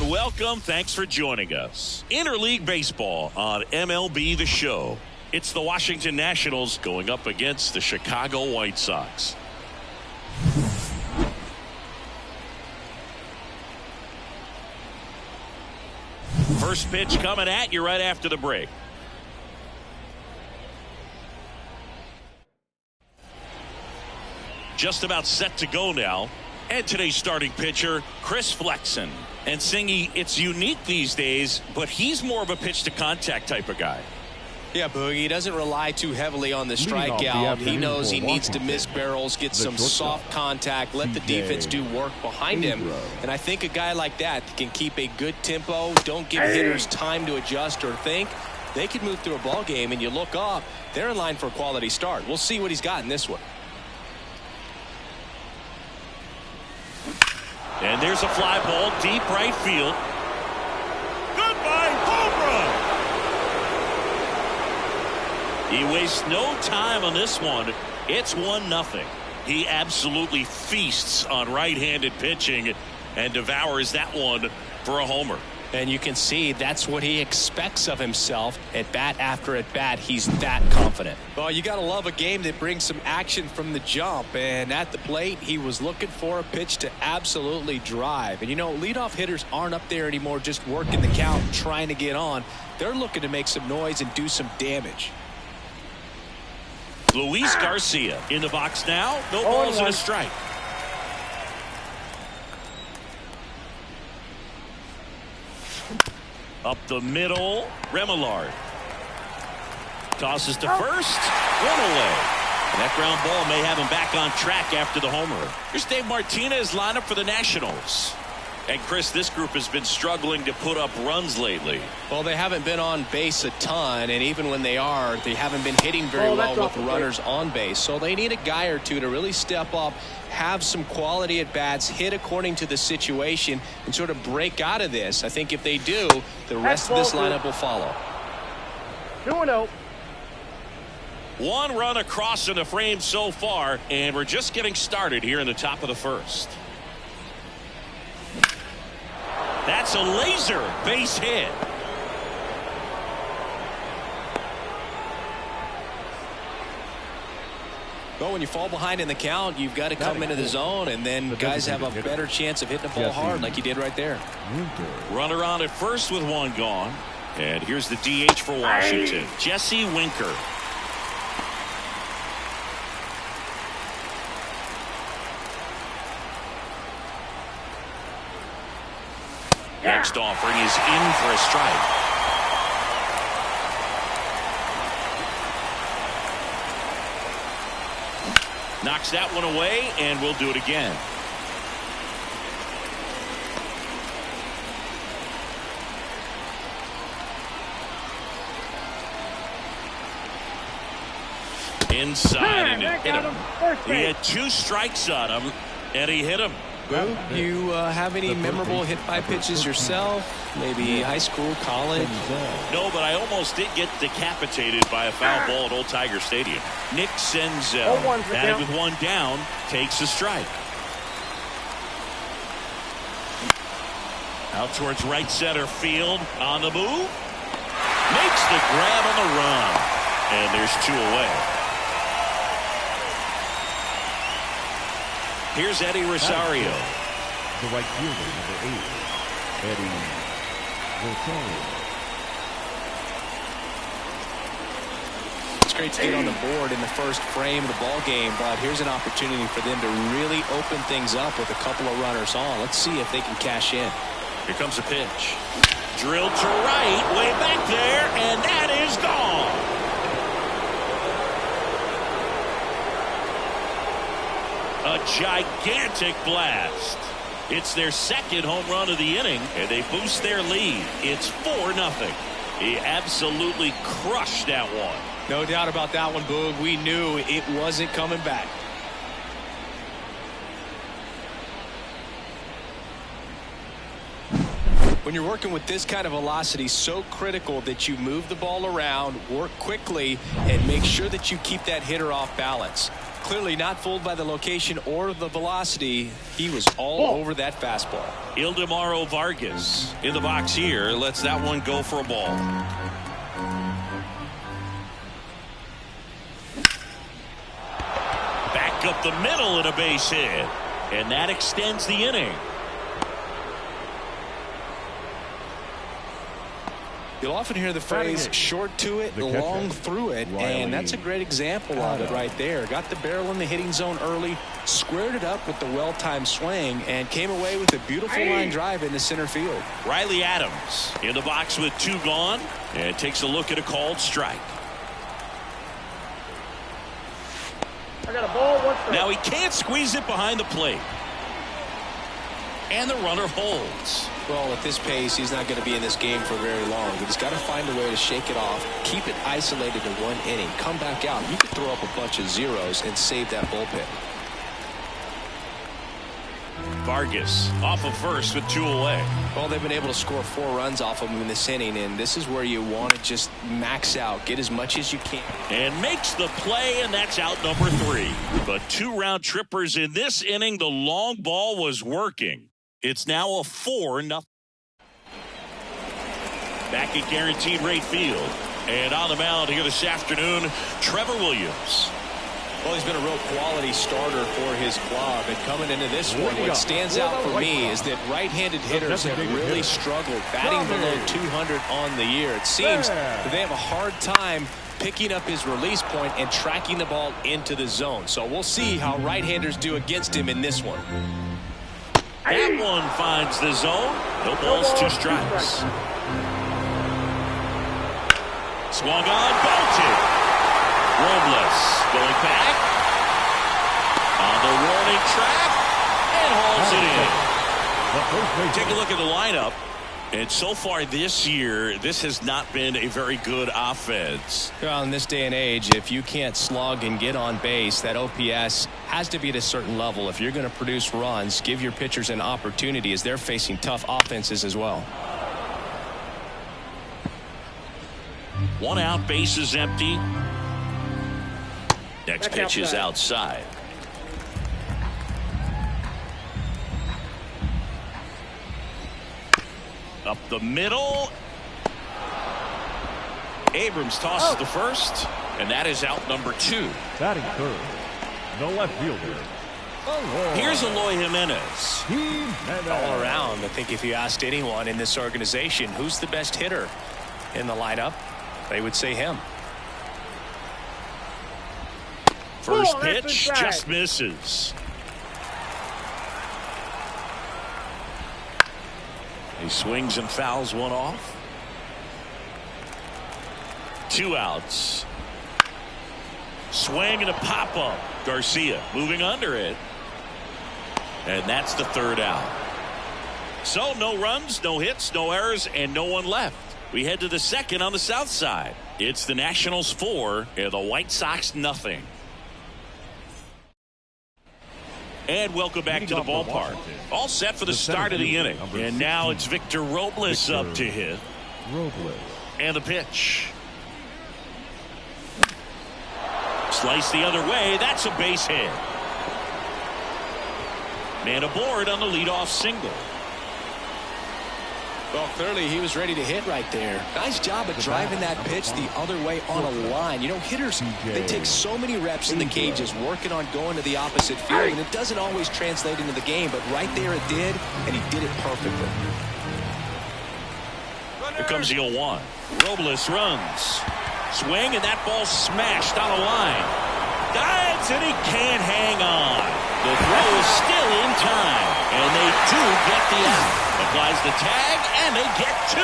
welcome. Thanks for joining us. Interleague Baseball on MLB The Show. It's the Washington Nationals going up against the Chicago White Sox. First pitch coming at you right after the break. Just about set to go now. And today's starting pitcher, Chris Flexen. And Singy, it's unique these days, but he's more of a pitch-to-contact type of guy. Yeah, Boogie, he doesn't rely too heavily on the strikeout. He knows he needs to miss barrels, get some soft contact, let the defense do work behind him. And I think a guy like that can keep a good tempo, don't give hitters time to adjust or think. They can move through a ball game, and you look up, they're in line for a quality start. We'll see what he's got in this one. And there's a fly ball deep right field. Goodbye, home run. He wastes no time on this one. It's 1-0. He absolutely feasts on right-handed pitching and devours that one for a homer. And you can see that's what he expects of himself at bat after at bat. He's that confident. Well, you got to love a game that brings some action from the jump. And at the plate, he was looking for a pitch to absolutely drive. And, you know, leadoff hitters aren't up there anymore just working the count, trying to get on. They're looking to make some noise and do some damage. Luis Garcia in the box now. No balls and a strike. Up the middle, Remillard tosses to first, one away. And that ground ball may have him back on track after the homer. Here's Dave Martinez lineup for the Nationals. And Chris, this group has been struggling to put up runs lately. Well, they haven't been on base a ton, and even when they are, they haven't been hitting very well with runners on base. So they need a guy or two to really step up, have some quality at bats, hit according to the situation, and sort of break out of this. I think if they do, the rest of this lineup will follow. 2-0. One run across in the frame so far, and we're just getting started here in the top of the first. That's a laser base hit. Well, when you fall behind in the count, you've got to come into the zone, and then guys have a better chance of hitting the ball hard like he did right there. Runner on at first with one gone. And here's the DH for Washington, Jesse Winker. Next offering is in for a strike. Knocks that one away, and we'll do it again. Inside, and it hit him. He had 2 strikes on him, and he hit him. Boo, you have any memorable hit-by pitches yourself? Maybe high school, college? No, but I almost did get decapitated by a foul ball at Old Tiger Stadium. Nick Senzel, batted with one down, takes a strike. Out towards right center field, on the move. Makes the grab on the run. And there's 2 away. Here's Eddie Rosario. The right fielder, number 8, Eddie Rosario. It's great to get on the board in the first frame of the ball game, but here's an opportunity for them to really open things up with a couple of runners on. Let's see if they can cash in. Here comes a pitch. Drilled to right, way back there, and that is gone. A gigantic blast. It's their second home run of the inning, and they boost their lead. It's 4-0. He absolutely crushed that one. No doubt about that one, Boog. We knew it wasn't coming back. When you're working with this kind of velocity, so critical that you move the ball around, work quickly, and make sure that you keep that hitter off balance. Clearly not fooled by the location or the velocity. He was all over that fastball. Ildemaro Vargas in the box here. Lets that one go for a ball. Back up the middle and a base hit. And that extends the inning. You'll often hear the phrase short to it, long through it, and that's a great example of it right there. Got the barrel in the hitting zone early, squared it up with the well-timed swing, and came away with a beautiful line drive into center field. Riley Adams in the box with 2 gone, and takes a look at a called strike. I got a ball, 1 strike. Now he can't squeeze it behind the plate. And the runner holds. Well, at this pace, he's not going to be in this game for very long. He's got to find a way to shake it off, keep it isolated to 1 inning, come back out. You could throw up a bunch of zeros and save that bullpen. Vargas off of first with 2 away. Well, they've been able to score 4 runs off of him in this inning, and this is where you want to just max out, get as much as you can. And makes the play, and that's out number 3. But 2 round trippers in this inning. The long ball was working. It's now a 4-0. Back at guaranteed rate field. And on the mound here this afternoon, Trevor Williams. Well, he's been a real quality starter for his club. And coming into this one, what stands out for me is that right-handed hitters have really struggled batting below 200 on the year. It seems that they have a hard time picking up his release point and tracking the ball into the zone. So we'll see how right-handers do against him in this one. That one finds the zone. No balls, 2 strikes. Swung on, bolted. Robles going back on the warning track and hauls it in. Take a look at the lineup. And so far this year, this has not been a very good offense. Well, in this day and age, if you can't slug and get on base, that OPS has to be at a certain level. If you're going to produce runs, give your pitchers an opportunity as they're facing tough offenses as well. 1 out, bases empty. Next pitch is outside. Up the middle. Abrams tosses the first, and that is out number 2. Batting third, the left fielder. Here's Eloy Jimenez. All around, I think if you asked anyone in this organization who's the best hitter in the lineup, they would say him. First pitch just misses. He swings and fouls one off. 2 outs. Swing and a pop-up. Garcia moving under it. And that's the 3rd out. So no runs, no hits, no errors, and no one left. We head to the 2nd on the south side. It's the Nationals 4 and the White Sox nothing. And welcome back to the ballpark. All set for the start of the inning. And now it's Victor Robles up to hit. And the pitch. Slice the other way. That's a base hit. Man aboard on the leadoff single. Well, clearly he was ready to hit right there. Nice job of driving that pitch the other way on a line. You know, hitters, they take so many reps in the cages working on going to the opposite field, and it doesn't always translate into the game, but right there it did, and he did it perfectly. Here comes the 0-1. Robles runs. Swing, and that ball smashed on a line. Dives, and he can't hang on. The throw is still in time, and they do get the out. Applies the tag, and they get 2.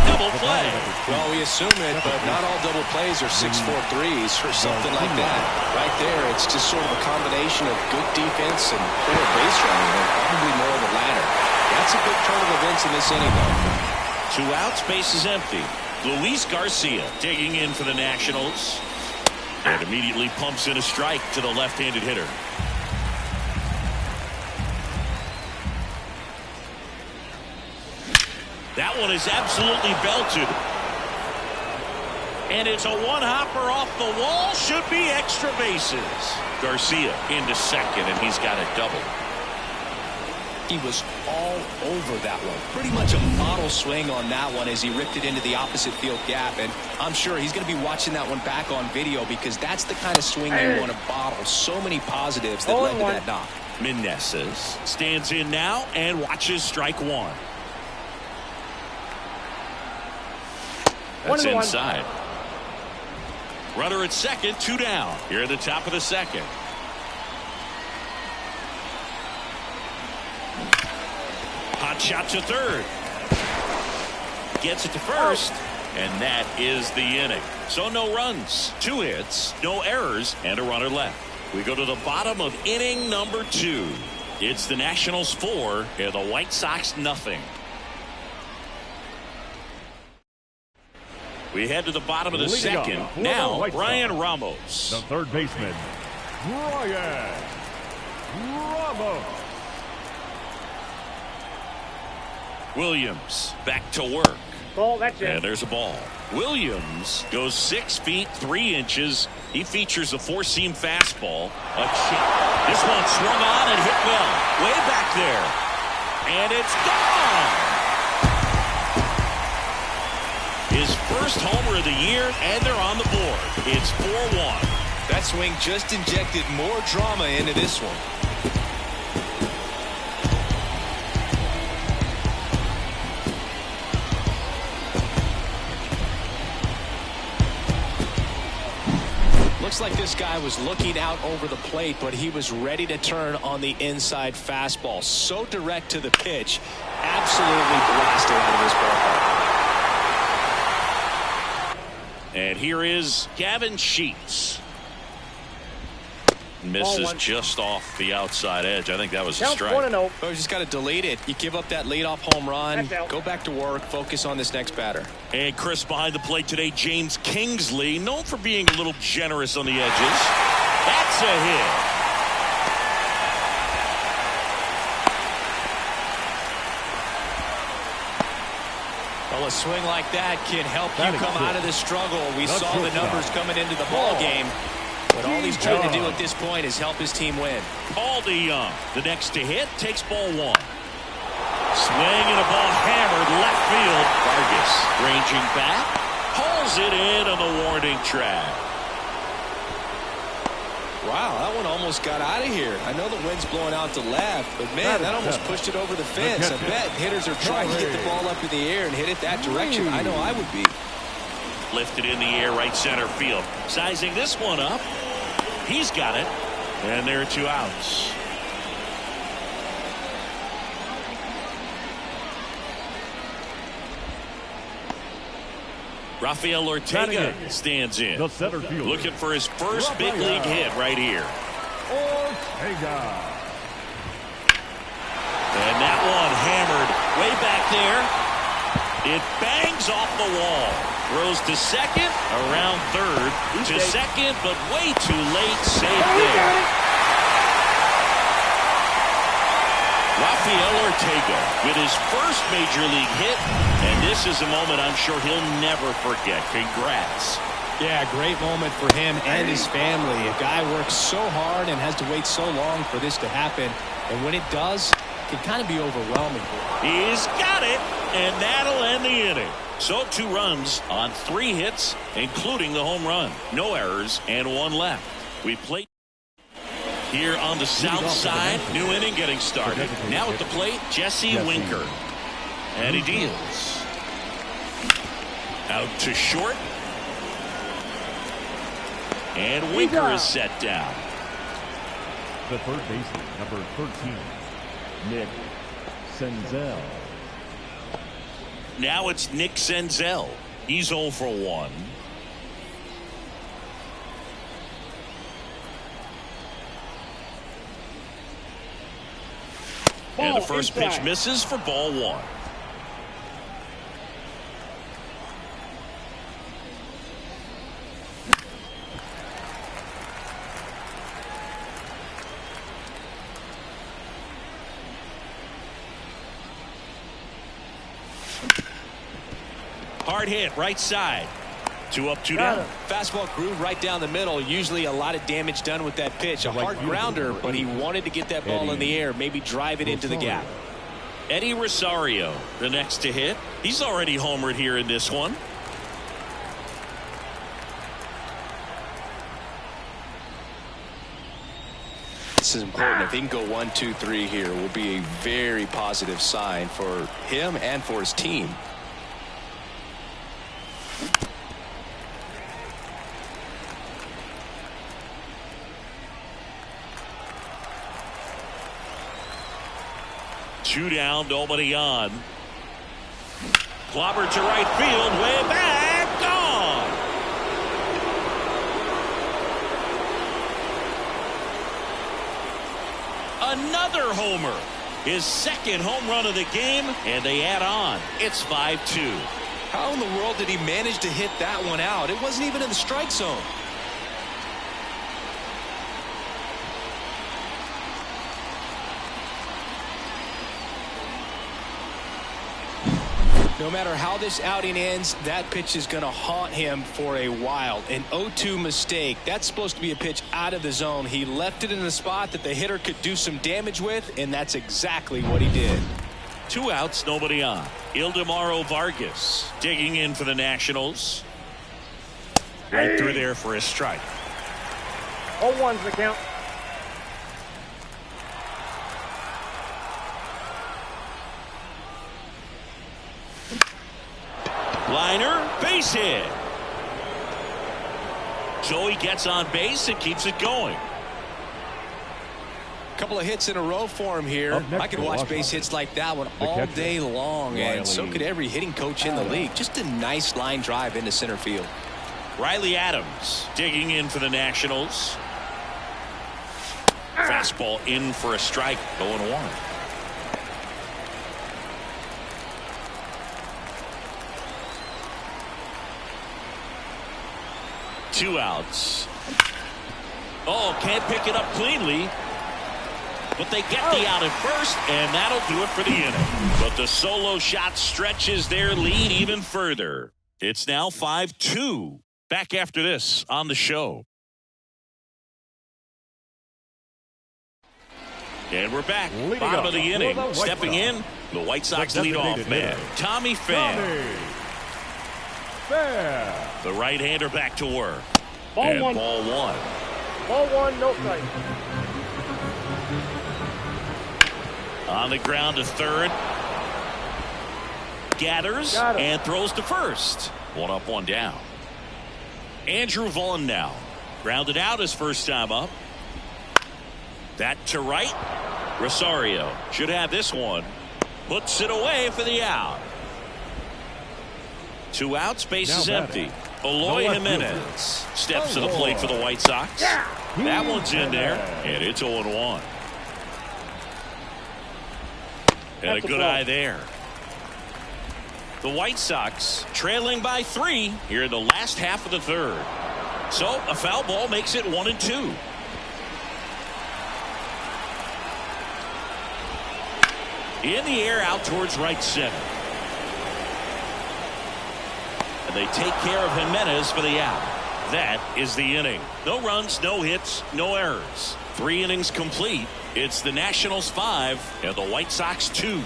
Double play. Well, we assume it, but not all double plays are 6-4 threes or something like that. Right there, it's just sort of a combination of good defense and poor base running, and probably more of the latter. That's a big turn of events in this inning, though. 2 outs, base is empty. Luis Garcia digging in for the Nationals. And immediately pumps in a strike to the left-handed hitter. That one is absolutely belted. And it's a one-hopper off the wall, should be extra bases. Garcia into second, and he's got a double. He was all over that one. Pretty much a model swing on that one as he ripped it into the opposite field gap. And I'm sure he's going to be watching that one back on video because that's the kind of swing you want to bottle. So many positives that led to that knock. Meneses stands in now and watches strike one. That's inside. Runner at second, 2 down. Here at the top of the second. Hot shot to third. Gets it to first. And that is the inning. So no runs, 2 hits, no errors, and a runner left. We go to the bottom of inning number 2. It's the Nationals 4 and the White Sox nothing. We head to the bottom of the second. Now, Brian Ramos. The third baseman, Brian Ramos. Williams back to work. Ball, that's it. And there's a ball. Williams goes 6 feet 3 inches. He features a 4-seam fastball. A chip. This one swung on and hit well. Way back there. And it's gone. His first homer of the year, and they're on the board. It's 4-1. That swing just injected more drama into this one. Looks like this guy was looking out over the plate, but he was ready to turn on the inside fastball. So direct to the pitch. Absolutely blasted out of this ballpark. And here is Gavin Sheets. Misses just off the outside edge. I think that was a strike. 1-0. Oh, you just got to delete it. You give up that leadoff home run. Go back to work. Focus on this next batter. And Chris behind the plate today, James Kingsley, known for being a little generous on the edges. That's a hit. Well, a swing like that can help you come out of the struggle. We saw the numbers coming into the ball game. But all he's trying to do at this point is help his team win. Paul DeYoung, the next to hit, takes ball 1. Swing and a ball hammered left field. Vargas ranging back, pulls it in on the warning track. Wow, that one almost got out of here. I know the wind's blowing out to left, but man, that almost pushed it over the fence. I bet hitters are trying to get the ball up in the air and hit it that direction. I know I would be. Lifted in the air, right center field. Sizing this one up. He's got it. And there are 2 outs. Rafael Ortega stands in. The center fielder, looking for his first big league hit right here. Ortega. And that one hammered way back there. It bangs off the wall. Throws to second, around third, to second, but way too late. Safe there. Rafael Ortega with his first major league hit, and this is a moment I'm sure he'll never forget. Congrats. Yeah, great moment for him and his family. A guy works so hard and has to wait so long for this to happen, and when it does, it can kind of be overwhelming. He's got it, and that'll end the inning. So 2 runs on 3 hits, including the home run. No errors and 1 left. We play here on the south side. New inning getting started. Now at the plate, Jesse Winker. And he deals. Out to short. And Winker is set down. The third baseman, number 13, Nick Senzel. Now it's Nick Senzel. He's 0 for 1. And the first pitch misses for ball 1. Hard hit, right side. 2 up, 2 down. Fastball grew right down the middle. Usually a lot of damage done with that pitch. A hard grounder, but he wanted to get that ball in the air, maybe drive it into the gap. Eddie Rosario, the next to hit. He's already homered here in this one. This is important. If he can go 1, 2, 3 here, it will be a very positive sign for him and for his team. Two down, nobody on. Clobber to right field, way back, gone. Another homer. His second home run of the game, and they add on. It's 5-2. How in the world did he manage to hit that one out? It wasn't even in the strike zone. No matter how this outing ends, that pitch is going to haunt him for a while. An 0-2 mistake. That's supposed to be a pitch out of the zone. He left it in a spot that the hitter could do some damage with, and that's exactly what he did. 2 outs, nobody on. Ildemaro Vargas digging in for the Nationals. Right through there for a strike. 0-1's the count. Liner, base hit. So he gets on base and keeps it going. Couple of hits in a row for him here. I could watch base hits like that one all day long, and so could every hitting coach in the league. Just a nice line drive into center field. Riley Adams digging in for the Nationals. Fastball in for a strike, 0-1. Two outs. Oh, can't pick it up cleanly. But they get the out at first, and that'll do it for the inning. But the solo shot stretches their lead even further. It's now 5-2. Back after this on the show. And we're back. Bottom of the inning. Stepping in, the White Sox leadoff man, Tommy Pham. The right-hander back to work. Ball 1. Ball 1. Ball 1, no strike. On the ground to third. Gathers and throws to first. 1 up, 1 down. Andrew Vaughn now. Grounded out his first time up. That to right. Rosario should have this one. Puts it away for the out. 2 outs, base is empty. Eloy Jimenez steps to the plate for the White Sox. That one's in there, and it's 0-1. And a good eye there. The White Sox trailing by 3 here in the last half of the third. So a foul ball makes it 1-2. In the air out towards right center. And they take care of Jimenez for the out. That is the inning. No runs, no hits, no errors. 3 innings complete. It's the Nationals 5 and the White Sox 2.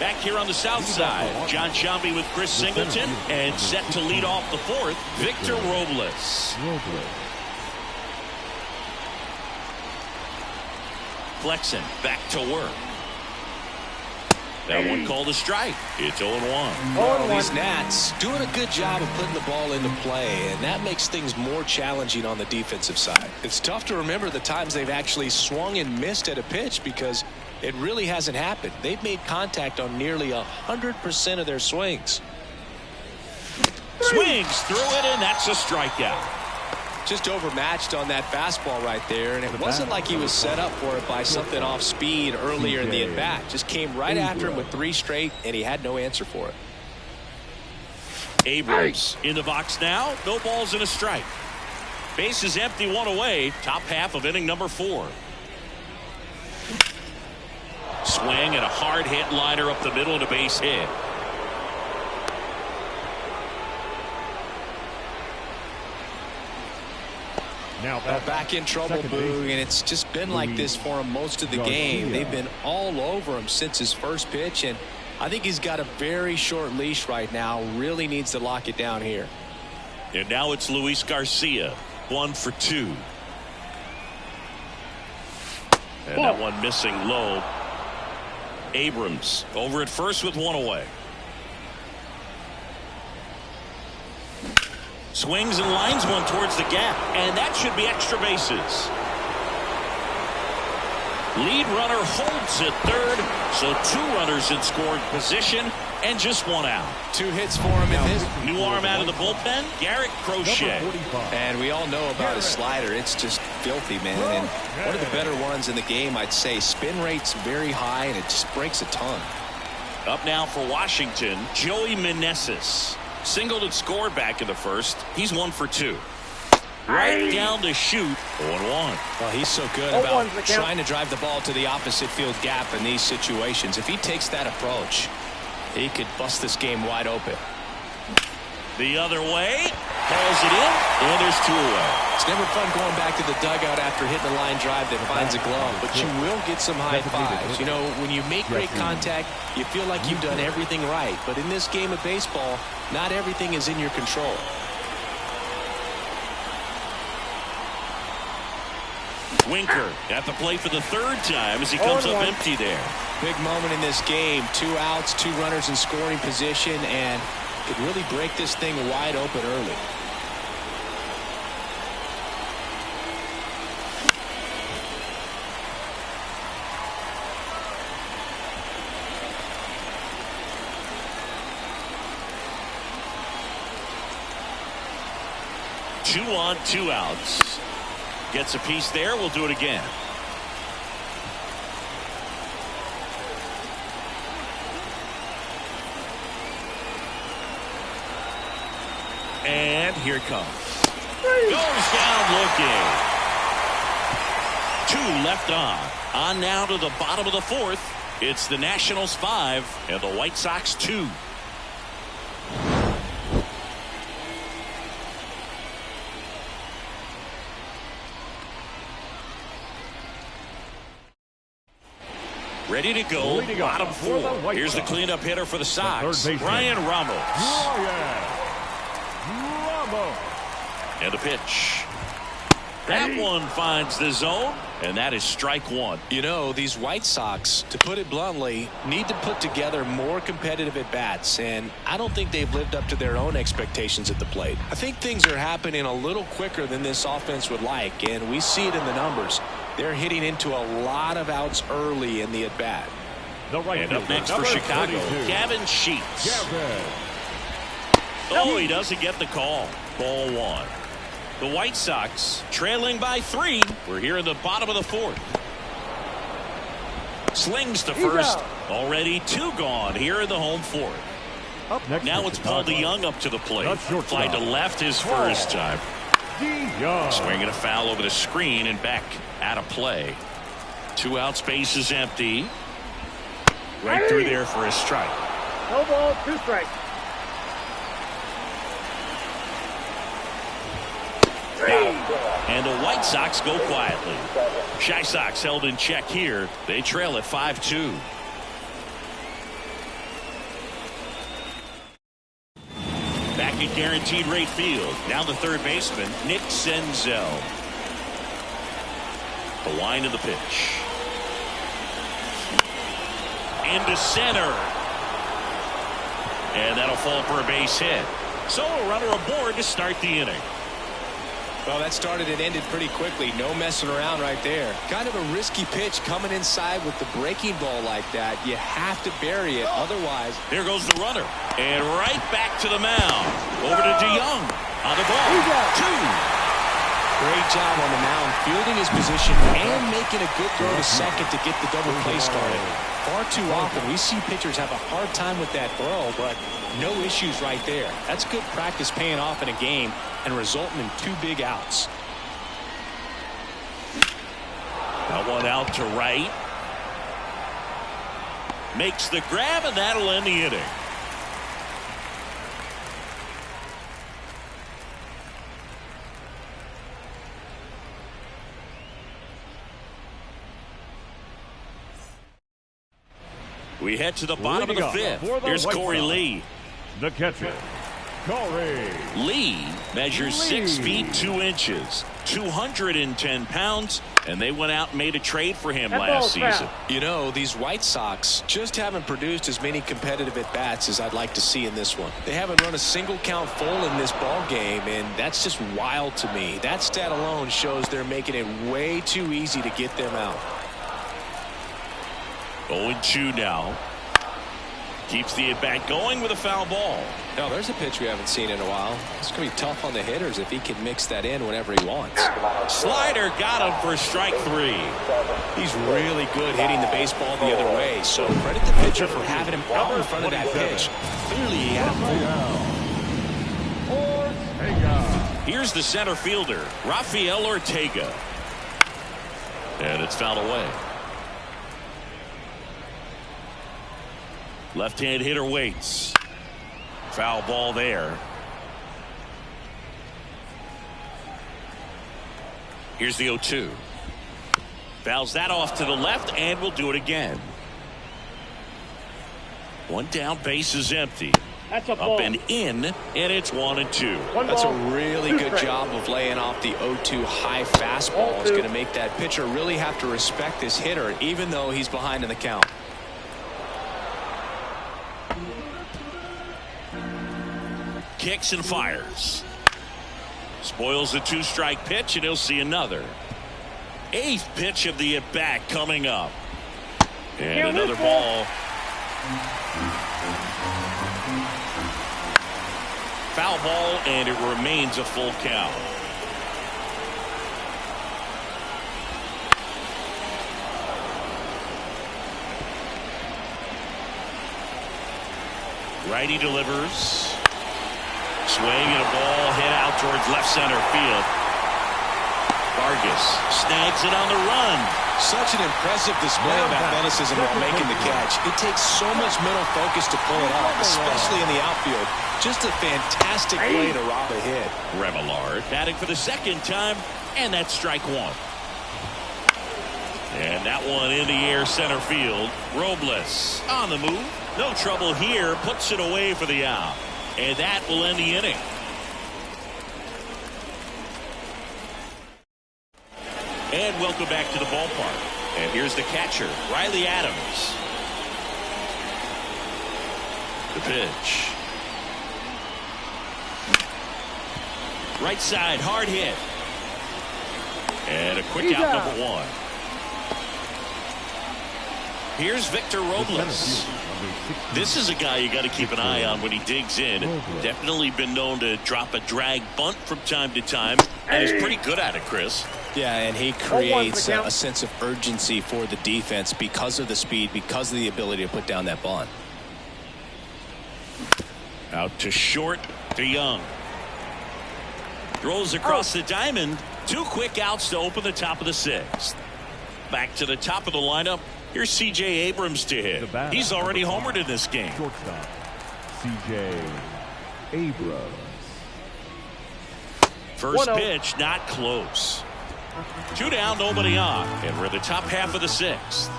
Back here on the south side, John Sciambi with Chris Singleton, and set to lead off the 4th, Victor Robles. Flexen back to work. That one called a strike. It's 0-1. Well, these Nats doing a good job of putting the ball into play, and that makes things more challenging on the defensive side. It's tough to remember the times they've actually swung and missed at a pitch because it really hasn't happened. They've made contact on nearly 100% of their swings. Swings through it, and that's a strikeout. Just overmatched on that fastball right there, and it wasn't like he was set up for it by something off speed earlier in the at-bat. Just came right after him with 3 straight, and he had no answer for it. Abrams in the box now. No balls and a strike. Base is empty, 1 away. Top half of inning number 4. swing and a hard hit liner up the middle and a base hit. Now back in trouble, Boo, and it's just been like this for him most of the game. They've been all over him since his first pitch, and I think he's got a very short leash right now. Really needs to lock it down here. And now it's Luis Garcia, 1 for 2. And that one missing low. Abrams over at first with 1 away. Swings and lines one towards the gap, and that should be extra bases. Lead runner holds at third, so 2 runners in scoring position and just 1 out. 2 hits for him in this. New arm out of the bullpen, Garrett Crochet. And we all know about his slider. It's just filthy, man. And one of the better ones in the game, I'd say. Spin rate's very high, and it just breaks a ton. Up now for Washington, Joey Meneses. Singled and scored back in the first. He's 1 for 2. Right down to shoot. 0-1. Well, he's so good about trying to drive the ball to the opposite field gap in these situations. If he takes that approach, he could bust this game wide open. The other way. Hauls it in, and there's 2 away. It's never fun going back to the dugout after hitting a line drive that finds a glove, but you will get some high fives. You know, when you make great contact, you feel like you've done everything right. But in this game of baseball, not everything is in your control. Winker at the plate for the 3rd time as he comes up empty there. Big moment in this game. 2 outs, 2 runners in scoring position, and could really break this thing wide open early. Two on, 2 outs. Gets a piece there. We'll do it again. And here it comes. Goes down looking. 2 left on. On now to the bottom of the 4th. It's the Nationals 5 and the White Sox 2. Ready to go. Bottom 4. Here's the cleanup hitter for the Sox, Brian Ramos. And a pitch. That one finds the zone, and that is strike 1. You know, these White Sox, to put it bluntly, need to put together more competitive at-bats, and I don't think they've lived up to their own expectations at the plate. I think things are happening a little quicker than this offense would like, and we see it in the numbers. They're hitting into a lot of outs early in the at-bat. And up next for Chicago, Gavin Sheets. Oh, he doesn't get the call. Ball 1. The White Sox trailing by 3. We're here in the bottom of the 4th. Slings to first. Already 2 gone here in the home 4th. Up next now it's Paul DeYoung up to the plate. Fly to left his first time. Swinging a foul over the screen and back out of play. 2 outs, base is empty. Right through there for a strike. No ball, 2 strikes. And the White Sox go quietly. Chi Sox held in check here. They trail at 5-2. Back at guaranteed rate field. Now the 3rd baseman, Nick Senzel. The line of the pitch. Into center. And that'll fall for a base hit. So a runner aboard to start the inning. Well, that started and ended pretty quickly. No messing around right there. Kind of a risky pitch coming inside with the breaking ball like that. You have to bury it. Otherwise. There goes the runner. And right back to the mound. Over to DeYoung. On the ball. 2. Great job on the mound, fielding his position and making a good throw to second to get the double play started. Far too often we see pitchers have a hard time with that throw, but no issues right there. That's good practice paying off in a game and resulting in 2 big outs. That one out to right. makes the grab, and that'll end the inning. We head to the bottom of the fifth. Here's Corey Lee. The catcher, Corey Lee measures 6 feet 2 inches, 210 pounds, and they went out and made a trade for him last season. You know, these White Sox just haven't produced as many competitive at-bats as I'd like to see in this one. They haven't run a single count full in this ball game, and that's just wild to me. That stat alone shows they're making it way too easy to get them out. 0-2 now. Keeps the at-bat going with a foul ball. Now, there's a pitch we haven't seen in a while. It's going to be tough on the hitters if he can mix that in whenever he wants. Slider got him for strike 3. He's really good hitting the baseball the other way, so credit the pitcher for having him out in front of that pitch. Clearly, he had him. Here's the center fielder, Rafael Ortega. And it's fouled away. Left-hand hitter waits. Foul ball there. Here's the 0-2. Fouls that off to the left, and we'll do it again. One down, base is empty. That's a Up ball. and in, and it's 1-2. That's a really good job of laying off the 0-2 high fastball. It's going to make that pitcher really have to respect this hitter, even though he's behind in the count. Kicks and fires. Spoils the 2-strike pitch, and he'll see another. 8th pitch of the at-bat coming up. And another ball. Foul ball, and it remains a full count. Righty delivers. Swing and a ball hit out towards left center field. Vargas snags it on the run. Such an impressive display of athleticism while making the catch. It takes so much mental focus to pull it off, especially in the outfield. Just a fantastic way to rob a hit. Remillard batting for the 2nd time, and that's strike 1. And that one in the air center field. Robles on the move. No trouble here. Puts it away for the out. And that will end the inning. And welcome back to the ballpark. And here's the catcher, Riley Adams. The pitch. Right side, hard hit. And a quick out, number 1. Here's Victor Robles. This is a guy you got to keep an eye on when he digs in. Definitely been known to drop a drag bunt from time to time, and he's pretty good at it, Chris. Yeah, and he creates a sense of urgency for the defense because of the speed, because of the ability to put down that bunt. Out to short, to Young. Throws across the diamond. 2 quick outs to open the top of the 6th. Back to the top of the lineup. Here's C.J. Abrams to hit. He's already homered in this game. Shortstop, C.J. Abrams. First pitch, not close. 2 down, nobody on. And we're in the top half of the 6th.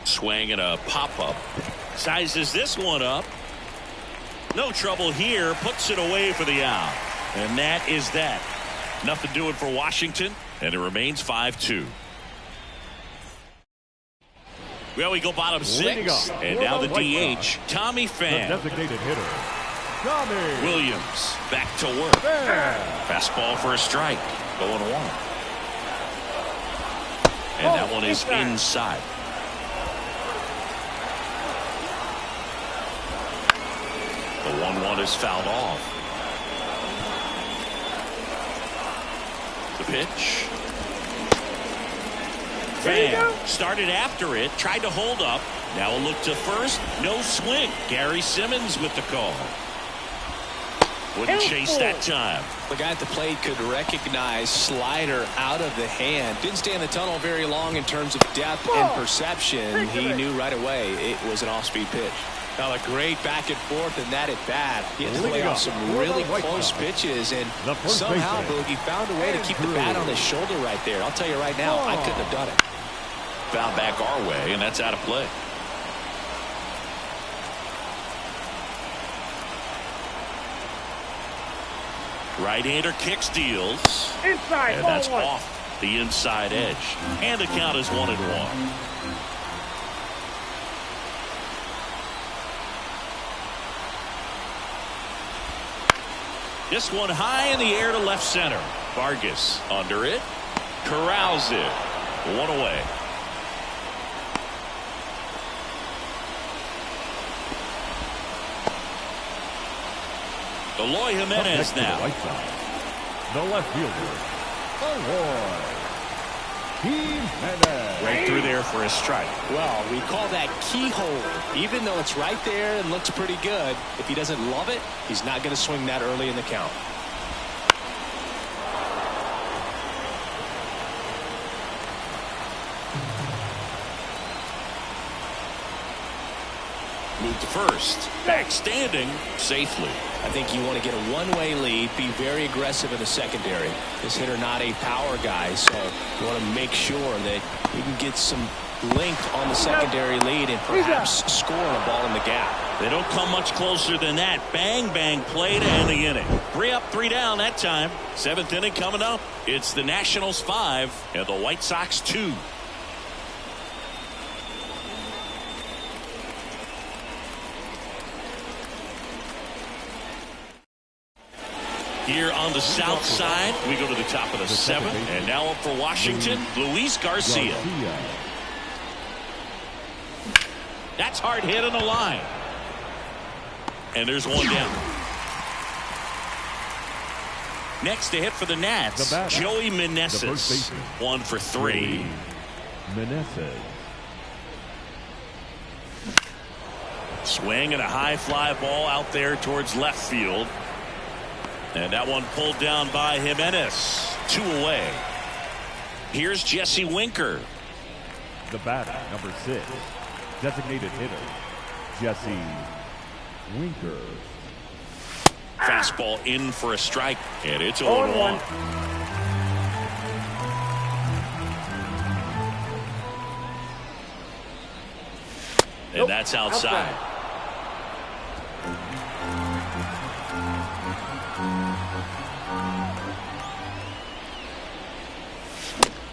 Swing and a pop-up. Sizes this one up. No trouble here. Puts it away for the out. And that is that. Nothing doing for Washington. And it remains 5-2. Well, we go bottom 6. And now the DH, Tommy Pham. The designated hitter, Tommy Williams back to work. Fastball for a strike. 0-1. And that one is inside. The 1-1 is fouled off. The pitch. Pham started after it, tried to hold up. Now a look to first. No swing. Gary Simmons with the call. Wouldn't chase that time. The guy at the plate could recognize slider out of the hand. Didn't stay in the tunnel very long in terms of depth and perception. He knew right away it was an off-speed pitch. Now a great back and forth in that at bat. He had to play off some really close pitches, and somehow Boogie found a way to keep the bat on his shoulder right there. I'll tell you right now, I couldn't have done it. Found back our way, and that's out of play. Right-hander kicks, deals. Inside, and that's one. off the inside edge. And the count is 1-1. This one high in the air to left center. Vargas under it. Corrals it. 1 away. Eloy Jimenez now. The left fielder, Eloy Jimenez. Right through there for a strike. Well, we call that keyhole. Even though it's right there and looks pretty good, if he doesn't love it, he's not going to swing that early in the count. Move to first. Back standing safely. I think you want to get a one-way lead, be very aggressive in the secondary. This hitter not a power guy, so you want to make sure that you can get some length on the secondary lead and perhaps score a ball in the gap. They don't come much closer than that. Bang, bang play to end the inning. 3 up, 3 down that time. 7th inning coming up. It's the Nationals 5 and the White Sox 2. Here on the south side, we go to the top of the 7th. And now up for Washington, Luis Garcia. That's hard hit on the line. And there's one down. Next to hit for the Nats, Joey Meneses. 1 for 3. Meneses. Swing and a high fly ball out there towards left field. And that one pulled down by Jimenez. 2 away. Here's Jesse Winker. The batter, number 6. Designated hitter, Jesse Winker. Fastball in for a strike. And it's 0-1. And that's outside.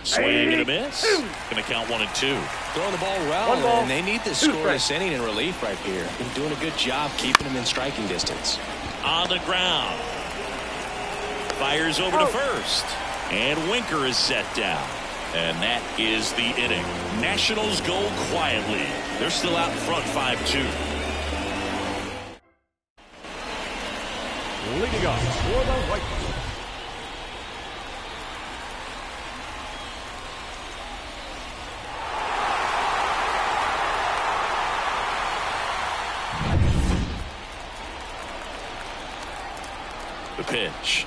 Swing and a miss. Going to count 1 and 2. Throwing the ball well, and they need this scoreless inning in relief right here. Been doing a good job keeping them in striking distance. On the ground. Fires over to first. And Winker is set down. And that is the inning. Nationals go quietly. They're still out in front 5-2. Leading up for the White Sox. The pitch.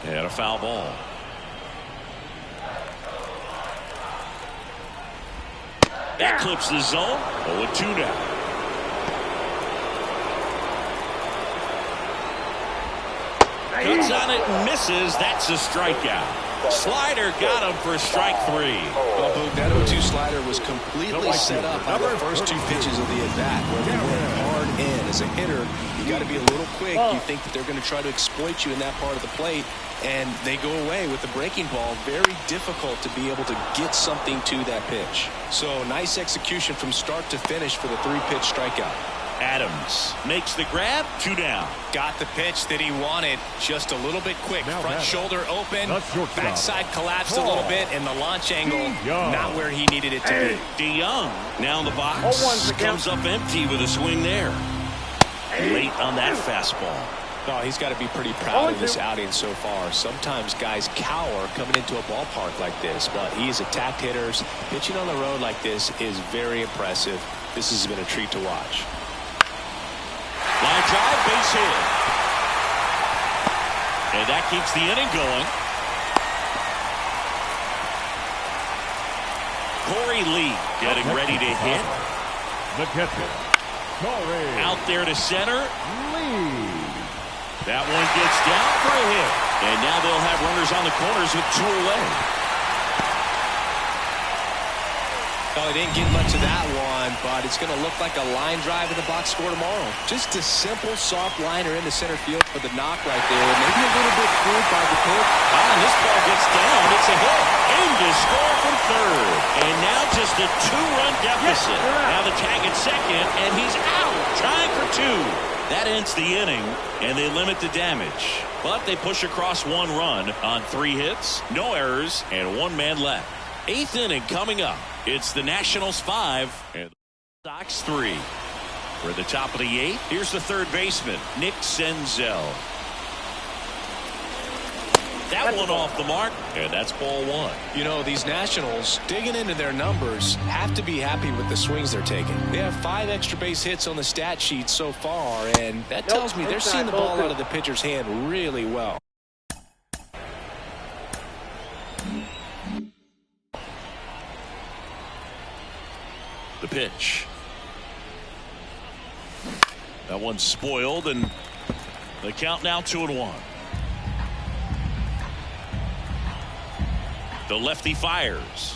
And a foul ball. That clips the zone. 0-2 now. Cuts on it and misses. That's a strikeout. Slider got him for strike 3. Well, Boog, that 0-2 slider was completely set up by the first 2 pitches of the at-bat where they went hard in. As a hitter, you got to be a little quick. You think that they're going to try to exploit you in that part of the plate, and they go away with the breaking ball. Very difficult to be able to get something to that pitch. So nice execution from start to finish for the 3-pitch strikeout. Adams makes the grab. 2 down. Got the pitch that he wanted, just a little bit quick. Front shoulder open, backside collapsed a little bit, and the launch angle not where he needed it to be. DeYoung now in the box. Comes up empty with a swing there. Late on that fastball. Oh, he's got to be pretty proud of this outing so far. Sometimes guys cower coming into a ballpark like this, but he's attacked hitters. Pitching on the road like this is very impressive. This has been a treat to watch. Line drive, base hit. And that keeps the inning going. Corey Lee getting ready to hit. The catcher, Corey. Out there to center. Lee. That one gets down for a hit. And now they'll have runners on the corners with 2 away. Well, he didn't get much of that one, but it's going to look like a line drive in the box score tomorrow. Just a simple, soft liner into center field for the knock right there. Maybe a little bit fooled by the pitch. And this ball gets down. It's a hit. In to score from third. And now just a 2-run deficit. Now the tag at second, and he's out. Trying for 2. That ends the inning, and they limit the damage. But they push across 1 run on 3 hits, no errors, and 1 man left. 8th inning coming up. It's the Nationals 5 and the Sox 3. We're at the top of the 8th. Here's the third baseman, Nick Senzel. That one off the mark, and that's ball 1. You know, these Nationals, digging into their numbers, have to be happy with the swings they're taking. They have 5 extra base hits on the stat sheet so far, and that tells me they're seeing the ball out of the pitcher's hand really well. The pitch. That one's spoiled, and the count now 2-1. The lefty fires.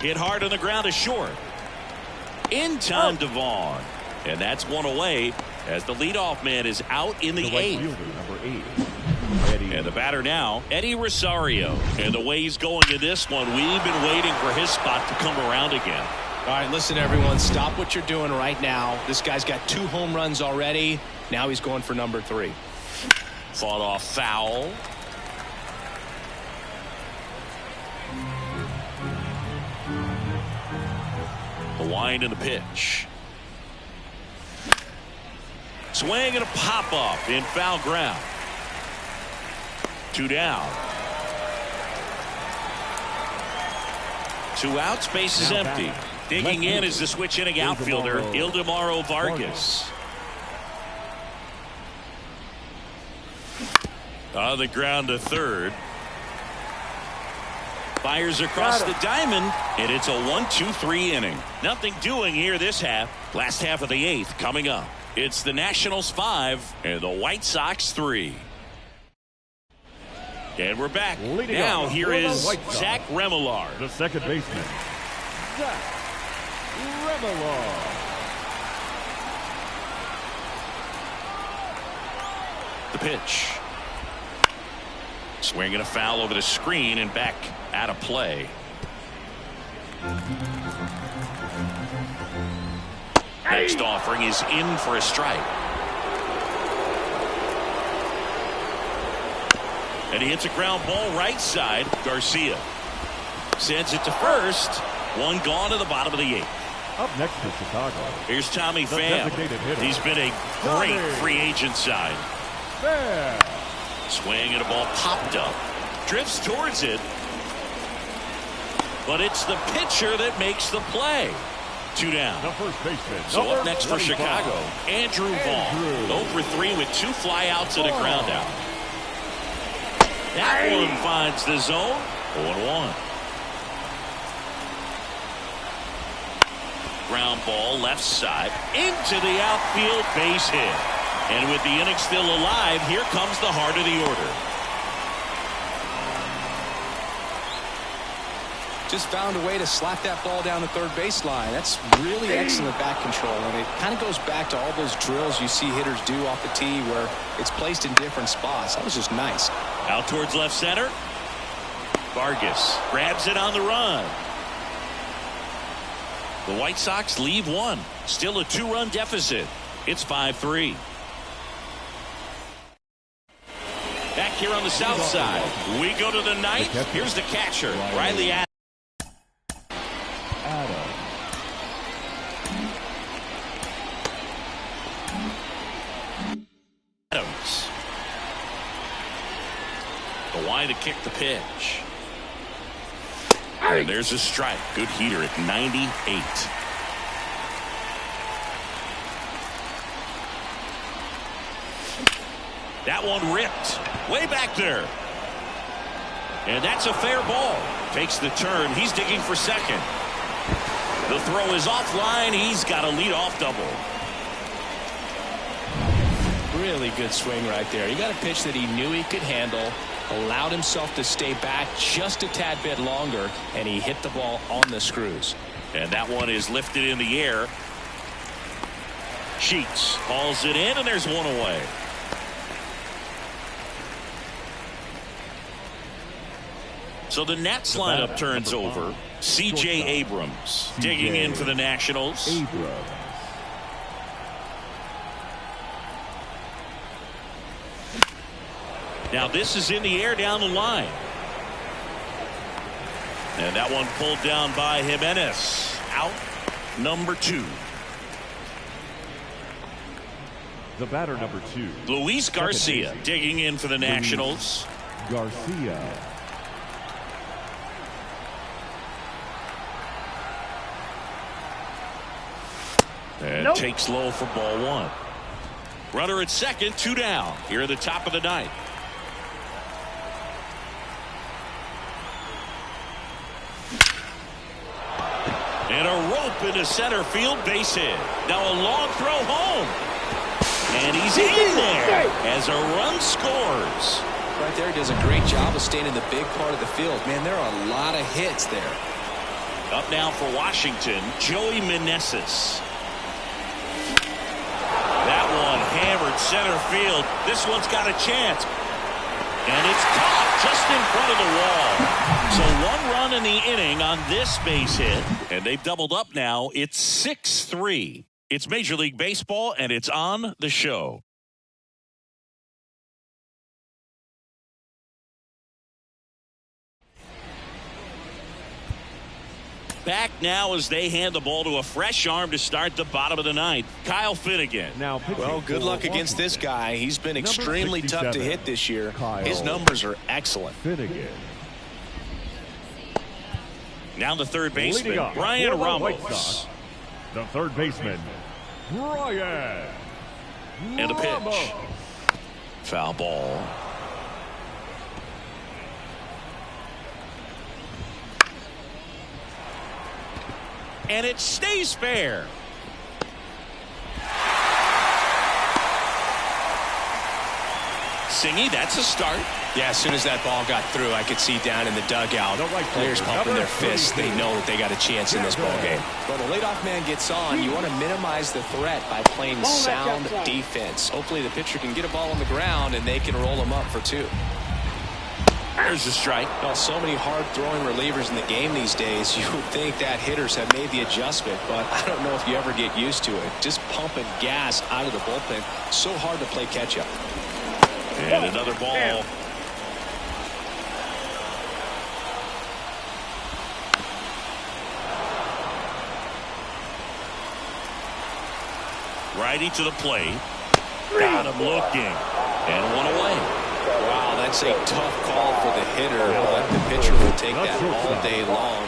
Hit hard on the ground to short. In time to Vaughn. And that's 1 away as the leadoff man is out in the 8th. Number 8. And the batter now, Eddie Rosario. And the way he's going in this one, we've been waiting for his spot to come around again. All right, listen, everyone. Stop what you're doing right now. This guy's got 2 home runs already. Now he's going for number 3. Fought off foul. The wind and the pitch. Swing and a pop-up in foul ground. 2 down. 2 outs, base is empty. Digging in is the switch inning outfielder, Ildemaro Vargas. On the ground to third. Fires across the diamond, and it's a 1-2-3 inning. Nothing doing here this half. Last half of the 8th coming up. It's the Nationals 5 and the White Sox 3. And we're back. Now here is Zach Remillard. The second baseman, Zach Remillard. The pitch. Swinging a foul over the screen and back out of play. Next offering is in for a strike. And he hits a ground ball right side. Garcia sends it to first. 1 gone to the bottom of the 8th. Up next to Chicago. Here's Tommy Pham. He's been a great free agent sign. Pham. Swing and a ball popped up. Drifts towards it. But it's the pitcher that makes the play. 2 down. The first baseman. So up next for Chicago, Andrew Vaughn. 0 for 3 with 2 flyouts and a ground out. That one finds the zone. 0-1. Ground ball left side into the outfield, base hit. And with the inning still alive, here comes the heart of the order. Just found a way to slap that ball down the third baseline. That's really excellent bat control, and it kind of goes back to all those drills you see hitters do off the tee where it's placed in different spots. That was just nice. Out towards left center. Vargas grabs it on the run. The White Sox leave 1. Still a 2-run deficit. It's 5-3. Back here on the south side. We go to the 9th. Here's the catcher, Riley Adams. The line to kick the pitch. And there's a strike. Good heater at 98. That one ripped way back there. And that's a fair ball. Takes the turn. He's digging for second. The throw is offline. He's got a leadoff double. Really good swing right there. He got a pitch that he knew he could handle, allowed himself to stay back just a tad bit longer, and he hit the ball on the screws. And that one is lifted in the air. Sheets hauls it in, and there's one away. So the Nats lineup turns over. C.J. Abrams digging in for the Nationals. Now this is in the air down the line. And that one pulled down by Jimenez. Out number 2. The batter number 2. Luis Garcia digging in for the Nationals. Garcia. And takes low for ball 1. Runner at second, 2 down. Here at the top of the ninth. And a rope into center field, base hit. Now a long throw home. And he's in there as a run scores. Right there, does a great job of staying in the big part of the field. Man, there are a lot of hits there. Up now for Washington, Joey Meneses. That one hammered center field. This one's got a chance. And it's caught just in front of the wall. So 1 run in the inning on this base hit. And they've doubled up now. It's 6-3. It's Major League Baseball, and it's on the show. Back now as they hand the ball to a fresh arm to start the bottom of the ninth. Kyle Finnegan. Now, well, good luck against this guy. He's been extremely tough to hit this year. His numbers are excellent. Finnegan. Now the third baseman, Brian Ramos. The third baseman, Brian. And a pitch. Foul ball. And it stays fair. Singy, that's a start. Yeah, as soon as that ball got through, I could see down in the dugout, players pumping their fists. They know that they got a chance in this ball game. When a leadoff man gets on, you want to minimize the threat by playing sound defense. Hopefully the pitcher can get a ball on the ground and they can roll him up for 2. There's a strike. Well, so many hard-throwing relievers in the game these days, you would think that hitters have made the adjustment, but I don't know if you ever get used to it. Just pumping gas out of the bullpen, so hard to play catch-up. And another ball. Righty to the plate. Got him looking. And one away. Wow, that's a tough call for the hitter, but the pitcher will take that all day long.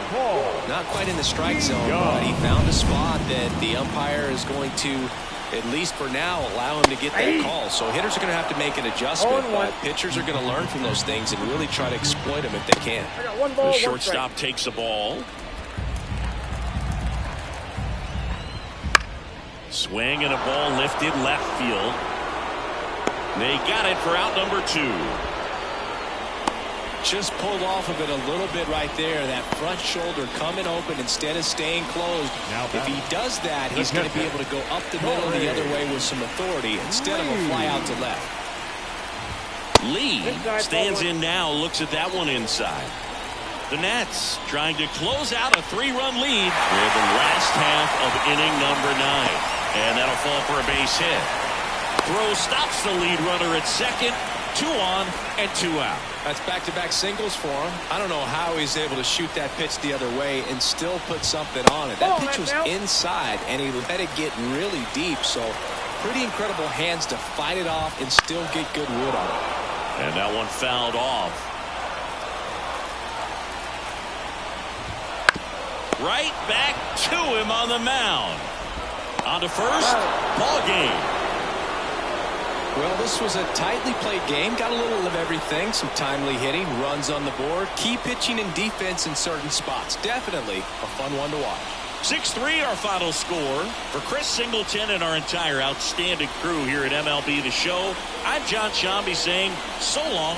Not quite in the strike zone, but he found a spot that the umpire is going to, at least for now, allow him to get that call. So hitters are going to have to make an adjustment, but pitchers are going to learn from those things and really try to exploit them if they can. The shortstop takes the ball. Swing and a ball lifted left field. They got it for out number 2. Just pulled off of it a little bit right there. That front shoulder coming open instead of staying closed. If he does that, he's going to be able to go up the middle the other way with some authority instead of a fly out to left. Lee stands in now, looks at that one inside. The Nats trying to close out a 3-run lead with the last half of inning number 9. And that'll fall for a base hit. Throw stops the lead runner at second. 2 on and 2 out. That's back-to-back singles for him. I don't know how he's able to shoot that pitch the other way and still put something on it. That pitch was inside, and he let it get really deep. So pretty incredible hands to fight it off and still get good wood on it. And that one fouled off. Right back to him on the mound. On to first, ball game. Well, this was a tightly played game. Got a little of everything. Some timely hitting, runs on the board, key pitching and defense in certain spots. Definitely a fun one to watch. 6-3 our final score. For Chris Singleton and our entire outstanding crew here at MLB The Show, I'm John Shambi saying so long